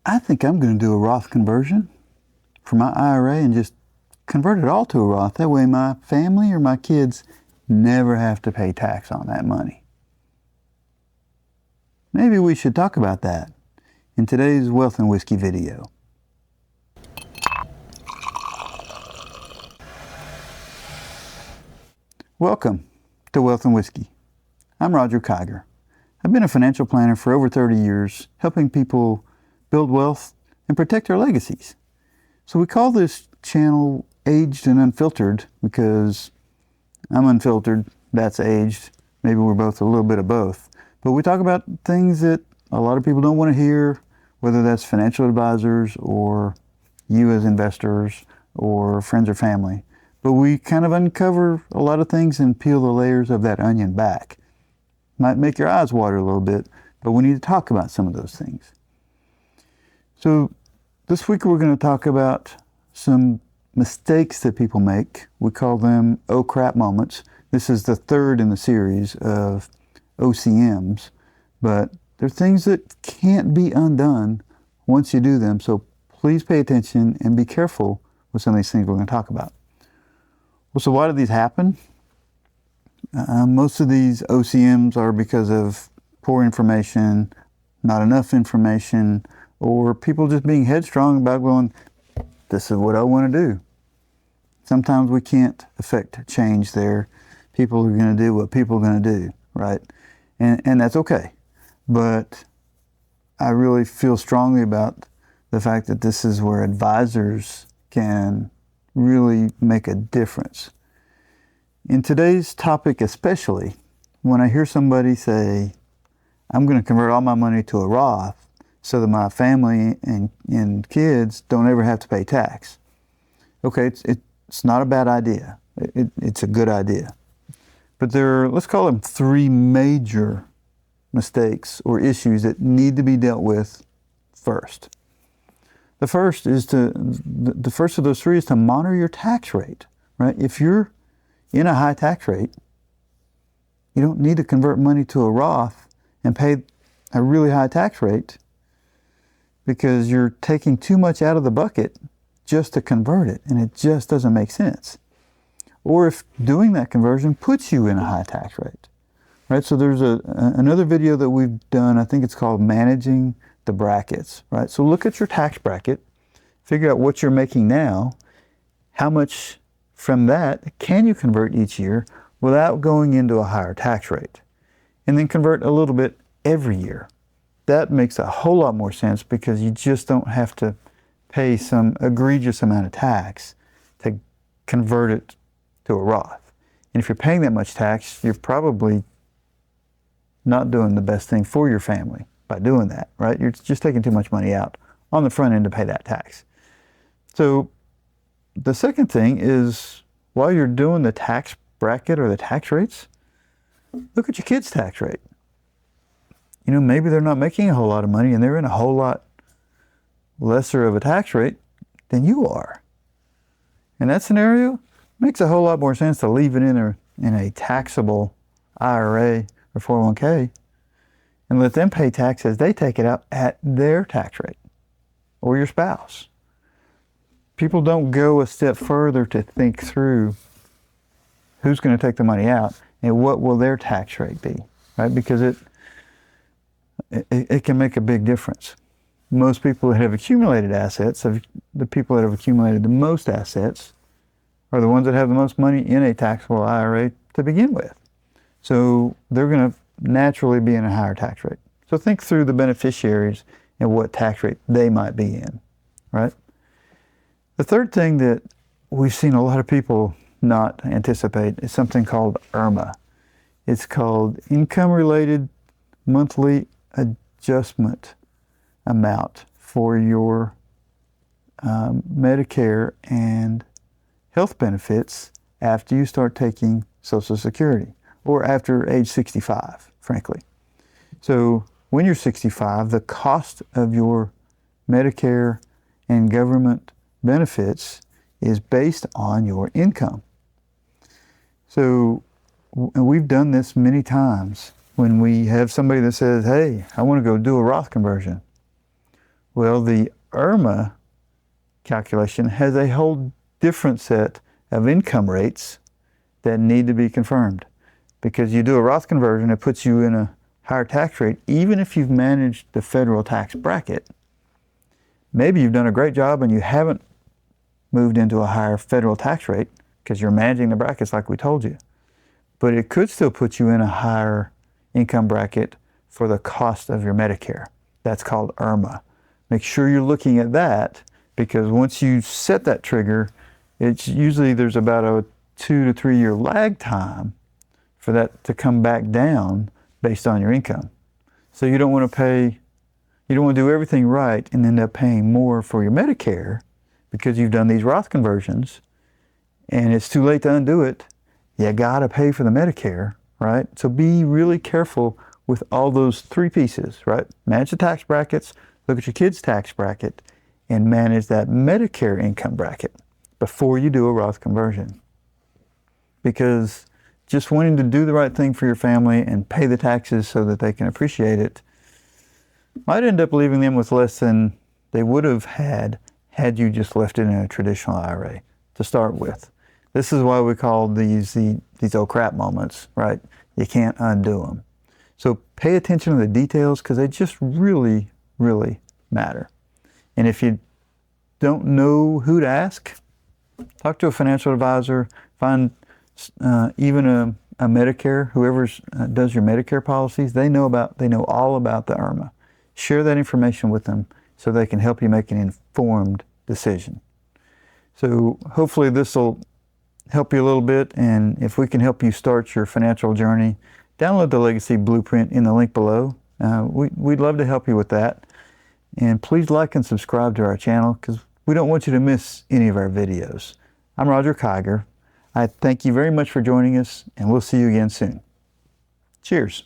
I think I'm going to do a Roth conversion for my IRA and just convert it all to a Roth. That way my family or my kids never have to pay tax on that money. Maybe we should talk about that in today's Wealth and Whiskey video. Welcome to Wealth and Whiskey. I'm Roger Kiger. I've been a financial planner for over 30 years, helping people build wealth and protect their legacies. So we call this channel Aged and Unfiltered because I'm unfiltered, that's aged. Maybe we're both a little bit of both. But we talk about things that a lot of people don't want to hear, whether that's financial advisors or you as investors or friends or family. But we kind of uncover a lot of things and peel the layers of that onion back. Might make your eyes water a little bit, but we need to talk about some of those things. So this week we're going to talk about some mistakes that people make. We call them oh crap moments. This is the third in the series of OCMs, but they're things that can't be undone once you do them. So please pay attention and be careful with some of these things we're going to talk about. Well, so why do these happen? Most of these OCMs are because of poor information, not enough information, or people just being headstrong about going, this is what I want to do. Sometimes we can't affect change there. People are going to do what people are going to do, right? And that's okay. But I really feel strongly about the fact that this is where advisors can really make a difference. In today's topic especially, when I hear somebody say, I'm going to convert all my money to a Roth so that my family and kids don't ever have to pay tax. Okay, it's not a bad idea. It's a good idea. But there are, let's call them three major mistakes or issues that need to be dealt with first. The first of those three is to monitor your tax rate, right? If you're in a high tax rate, you don't need to convert money to a Roth and pay a really high tax rate because you're taking too much out of the bucket just to convert it, and it just doesn't make sense. Or if doing that conversion puts you in a high tax rate, right? So there's another video that we've done, I think it's called Managing the Brackets, right? So look at your tax bracket, figure out what you're making now, how much from that can you convert each year without going into a higher tax rate, and then convert a little bit every year. That makes a whole lot more sense because you just don't have to pay some egregious amount of tax to convert it to a Roth. And if you're paying that much tax, you're probably not doing the best thing for your family by doing that, right? You're just taking too much money out on the front end to pay that tax. So the second thing is, while you're doing the tax bracket or the tax rates, look at your kids' tax rate. You know, maybe they're not making a whole lot of money and they're in a whole lot lesser of a tax rate than you are. In that scenario, it makes a whole lot more sense to leave it in a taxable IRA or 401k and let them pay tax as they take it out at their tax rate, or your spouse. People don't go a step further to think through who's going to take the money out and what will their tax rate be, right? Because it can make a big difference. Most people that have accumulated assets, the people that have accumulated the most assets, are the ones that have the most money in a taxable IRA to begin with. So they're going to naturally be in a higher tax rate. So think through the beneficiaries and what tax rate they might be in, right? The third thing that we've seen a lot of people not anticipate is something called IRMAA. It's called Income-Related Monthly Adjustment Amount for your Medicare and health benefits after you start taking Social Security, or after age 65, frankly. So when you're 65, the cost of your Medicare and government benefits is based on your income. So we've done this many times when we have somebody that says, hey, I want to go do a Roth conversion. Well, the IRMAA calculation has a whole different set of income rates that need to be confirmed. Because you do a Roth conversion, it puts you in a higher tax rate, even if you've managed the federal tax bracket. Maybe you've done a great job and you haven't moved into a higher federal tax rate because you're managing the brackets like we told you. But it could still put you in a higher income bracket for the cost of your Medicare. That's called IRMAA. Make sure you're looking at that, because once you set that trigger, it's usually there's about a 2 to 3 year lag time for that to come back down based on your income. So you don't want to do everything right and end up paying more for your Medicare because you've done these Roth conversions and it's too late to undo it. You gotta pay for the Medicare, right? So be really careful with all those three pieces, right? Manage the tax brackets, look at your kid's tax bracket, and manage that Medicare income bracket before you do a Roth conversion. Because just wanting to do the right thing for your family and pay the taxes so that they can appreciate it might end up leaving them with less than they would have had you just left it in a traditional IRA to start with. This is why we call these oh crap moments, right? You can't undo them. So pay attention to the details because they just really, really matter. And if you don't know who to ask, talk to a financial advisor, find even a Medicare, whoever does your Medicare policies, they know all about the IRMAA. Share that information with them so they can help you make an informed decision. So hopefully this will help you a little bit, and if we can help you start your financial journey, download the Legacy Blueprint in the link below. We'd love to help you with that. And please like and subscribe to our channel because we don't want you to miss any of our videos. I'm Roger Kiger. I thank you very much for joining us, and we'll see you again soon. Cheers.